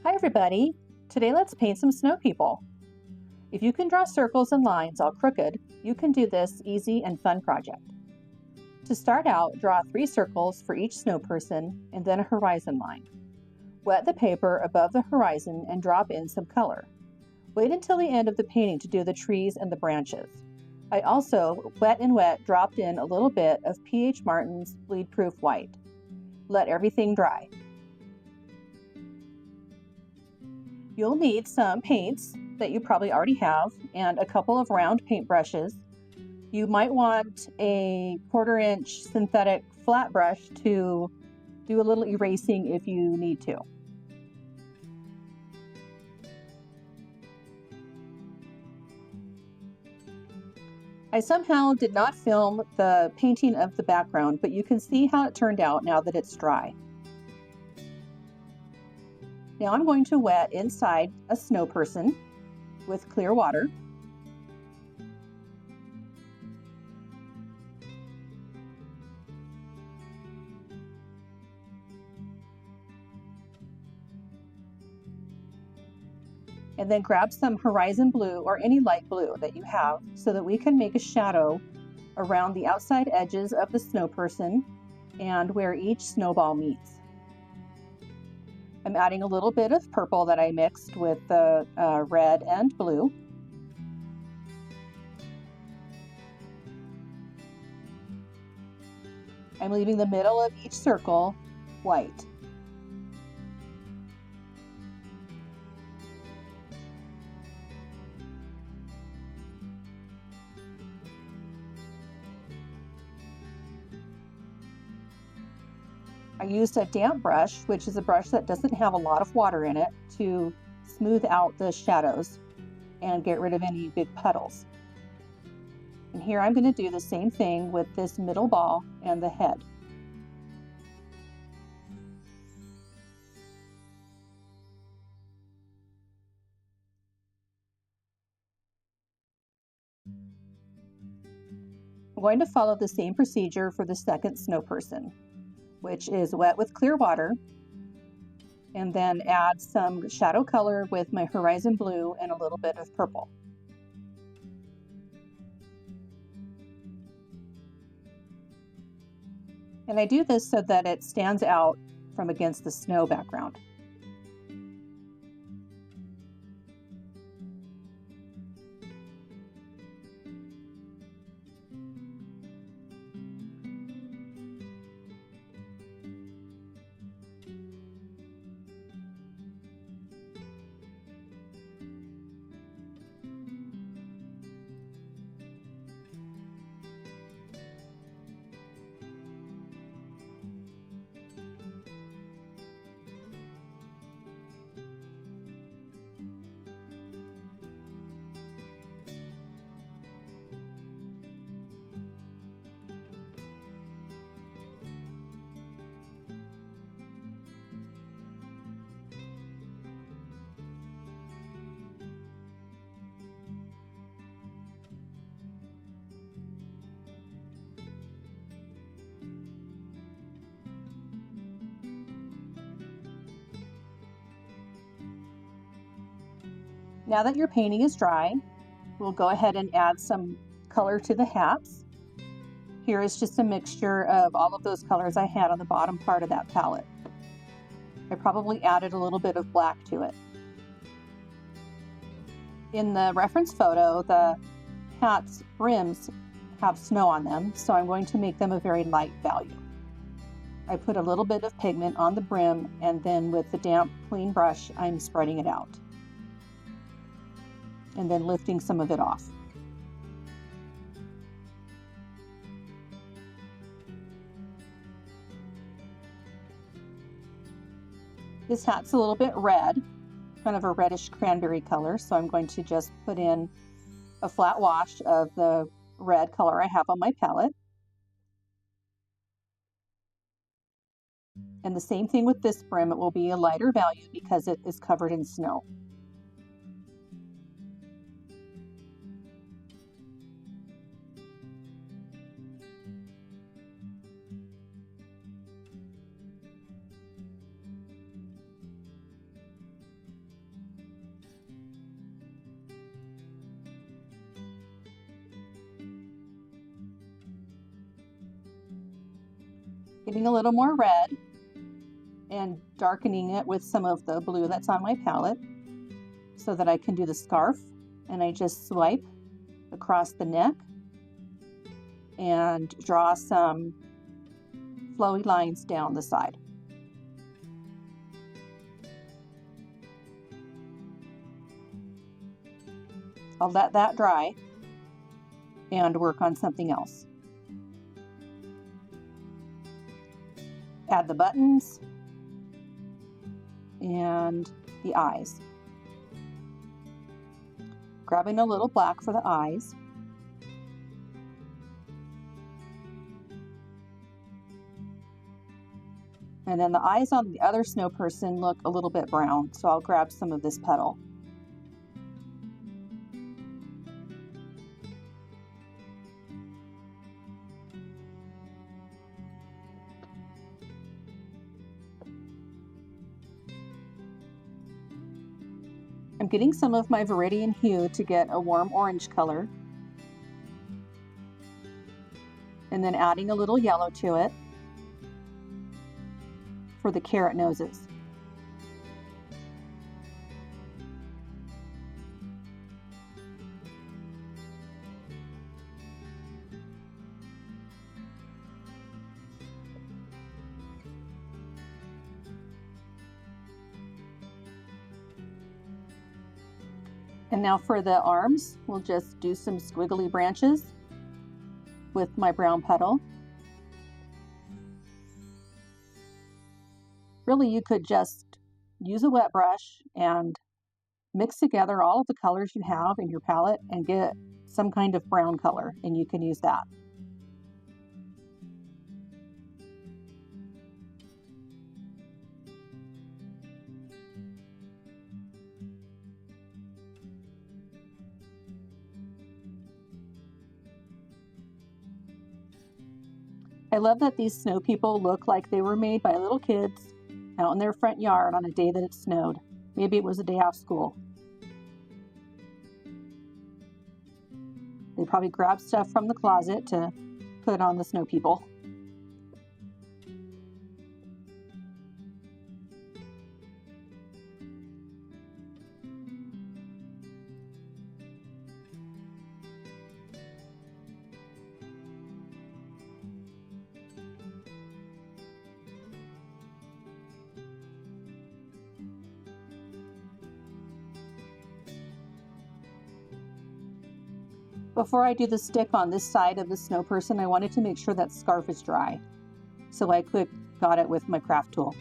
Hi everybody! Today let's paint some snow people. If you can draw circles and lines all crooked, you can do this easy and fun project. To start out, draw 3 circles for each snow person and then a horizon line. Wet the paper above the horizon and drop in some color. Wait until the end of the painting to do the trees and the branches. I also, wet dropped in a little bit of P.H. Martin's Bleed Proof White. Let everything dry. You'll need some paints that you probably already have and a couple of round paint brushes. You might want a 1/4-inch synthetic flat brush to do a little erasing if you need to. I somehow did not film the painting of the background, but you can see how it turned out now that it's dry. Now I'm going to wet inside a snow person with clear water. And then grab some horizon blue or any light blue that you have so that we can make a shadow around the outside edges of the snow person and where each snowball meets. I'm adding a little bit of purple that I mixed with the red and blue. I'm leaving the middle of each circle white. I used a damp brush, which is a brush that doesn't have a lot of water in it, to smooth out the shadows and get rid of any big puddles. And here I'm going to do the same thing with this middle ball and the head. I'm going to follow the same procedure for the second snow person, which is wet with clear water, and then add some shadow color with my horizon blue and a little bit of purple. And I do this so that it stands out from against the snow background. Now that your painting is dry, we'll go ahead and add some color to the hats. Here is just a mixture of all of those colors I had on the bottom part of that palette. I probably added a little bit of black to it. In the reference photo, the hat's brims have snow on them, so I'm going to make them a very light value. I put a little bit of pigment on the brim, and then with the damp, clean brush, I'm spreading it out and then lifting some of it off. This hat's a little bit red, kind of a reddish cranberry color, so I'm going to just put in a flat wash of the red color I have on my palette. And the same thing with this brim, it will be a lighter value because it is covered in snow. Getting a little more red and darkening it with some of the blue that's on my palette so that I can do the scarf. And I just swipe across the neck and draw some flowy lines down the side. I'll let that dry and work on something else. Add the buttons and the eyes. Grabbing a little black for the eyes. And then the eyes on the other snow person look a little bit brown, so I'll grab some of this petal. I'm getting some of my Viridian Hue to get a warm orange color, and then adding a little yellow to it for the carrot noses. And now for the arms, we'll just do some squiggly branches with my brown petal. Really, you could just use a wet brush and mix together all of the colors you have in your palette and get some kind of brown color, and you can use that. I love that these snow people look like they were made by little kids out in their front yard on a day that it snowed. Maybe it was a day off school. They probably grabbed stuff from the closet to put on the snow people. Before I do the stick on this side of the snow person, I wanted to make sure that scarf is dry. So I got it with my craft tool.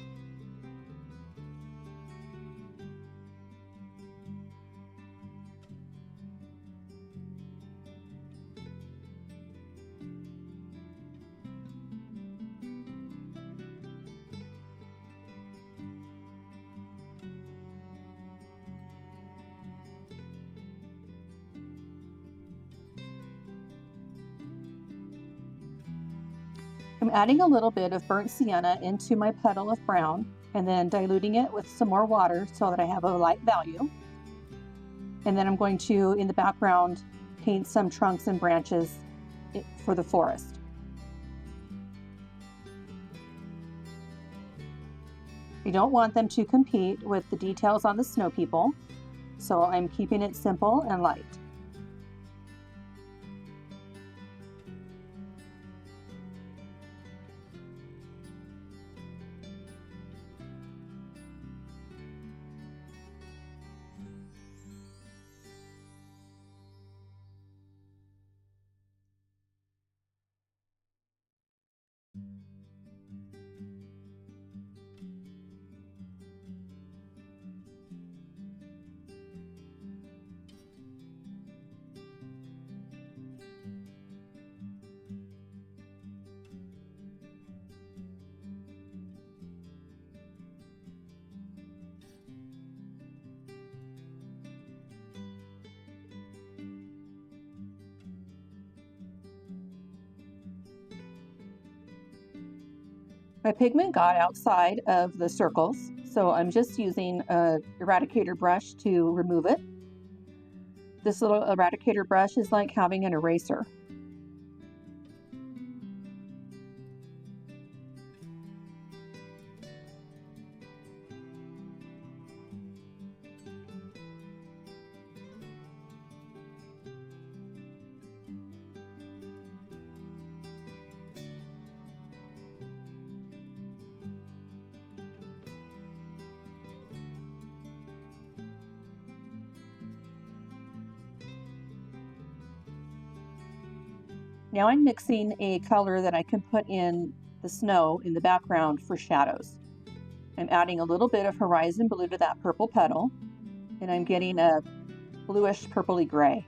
I'm adding a little bit of burnt sienna into my petal of brown and then diluting it with some more water so that I have a light value. And then I'm going to, in the background, paint some trunks and branches for the forest. You don't want them to compete with the details on the snow people, so I'm keeping it simple and light. My pigment got outside of the circles, so I'm just using an eradicator brush to remove it. This little eradicator brush is like having an eraser. Now I'm mixing a color that I can put in the snow in the background for shadows. I'm adding a little bit of horizon blue to that purple petal, and I'm getting a bluish purpley gray.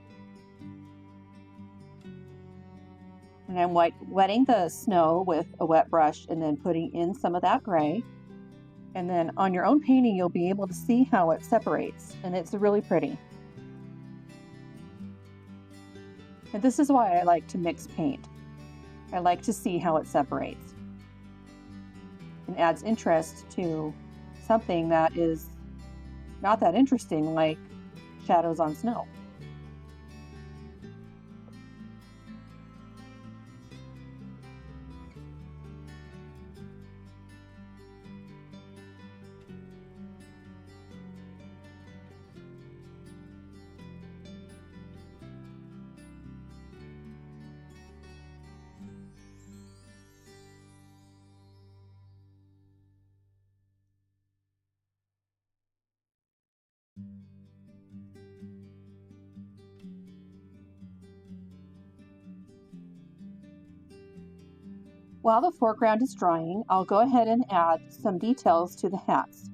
And I'm wetting the snow with a wet brush and then putting in some of that gray. And then on your own painting, you'll be able to see how it separates, and it's really pretty. And this is why I like to mix paint. I like to see how it separates. And adds interest to something that is not that interesting, like shadows on snow. While the foreground is drying, I'll go ahead and add some details to the hats.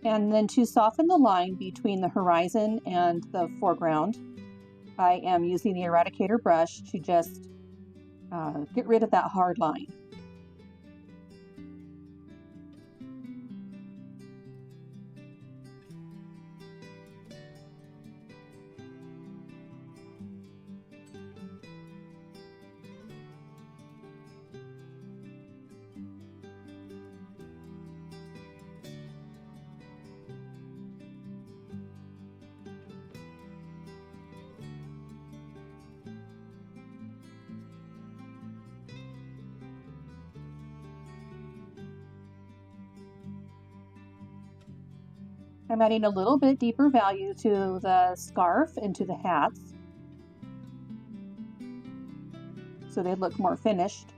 And then to soften the line between the horizon and the foreground, I am using the eradicator brush to just get rid of that hard line. I'm adding a little bit deeper value to the scarf and to the hats, so they look more finished.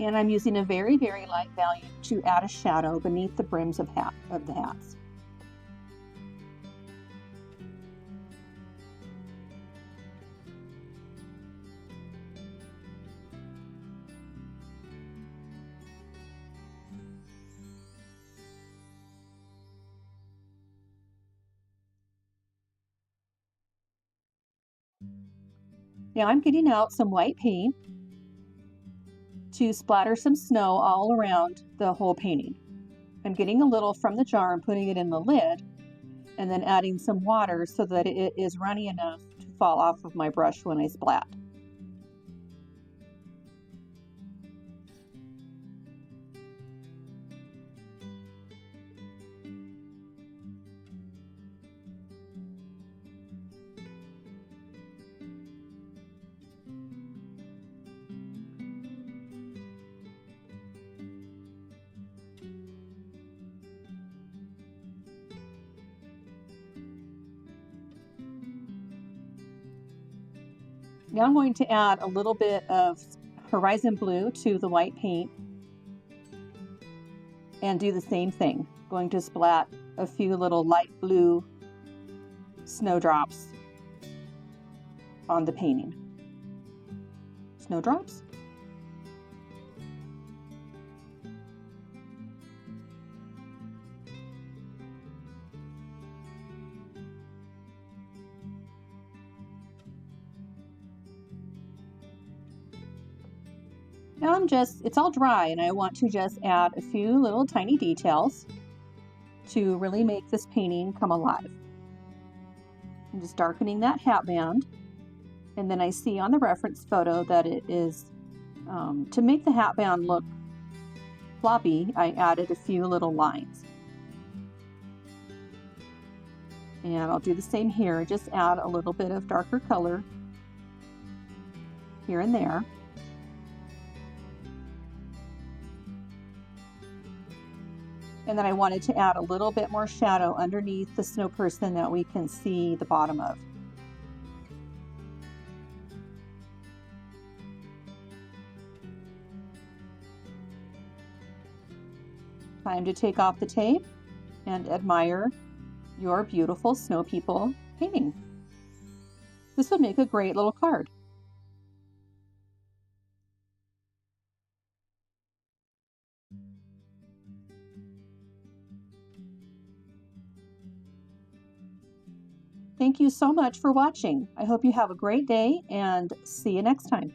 And I'm using a very, very light value to add a shadow beneath the brims of the hats. Now I'm getting out some white paint to splatter some snow all around the whole painting. I'm getting a little from the jar and putting it in the lid, and then adding some water so that it is runny enough to fall off of my brush when I splat. Now I'm going to add a little bit of horizon blue to the white paint and do the same thing. Going to splat a few little light blue snowdrops on the painting. Snowdrops? Now it's all dry, and I want to just add a few little tiny details to really make this painting come alive. I'm just darkening that hat band. And then I see on the reference photo that it is, to make the hat band look floppy, I added a few little lines. And I'll do the same here, just add a little bit of darker color here and there. And then I wanted to add a little bit more shadow underneath the snow person that we can see the bottom of. Time to take off the tape and admire your beautiful snow people painting. This would make a great little card. Thank you so much for watching. I hope you have a great day and see you next time.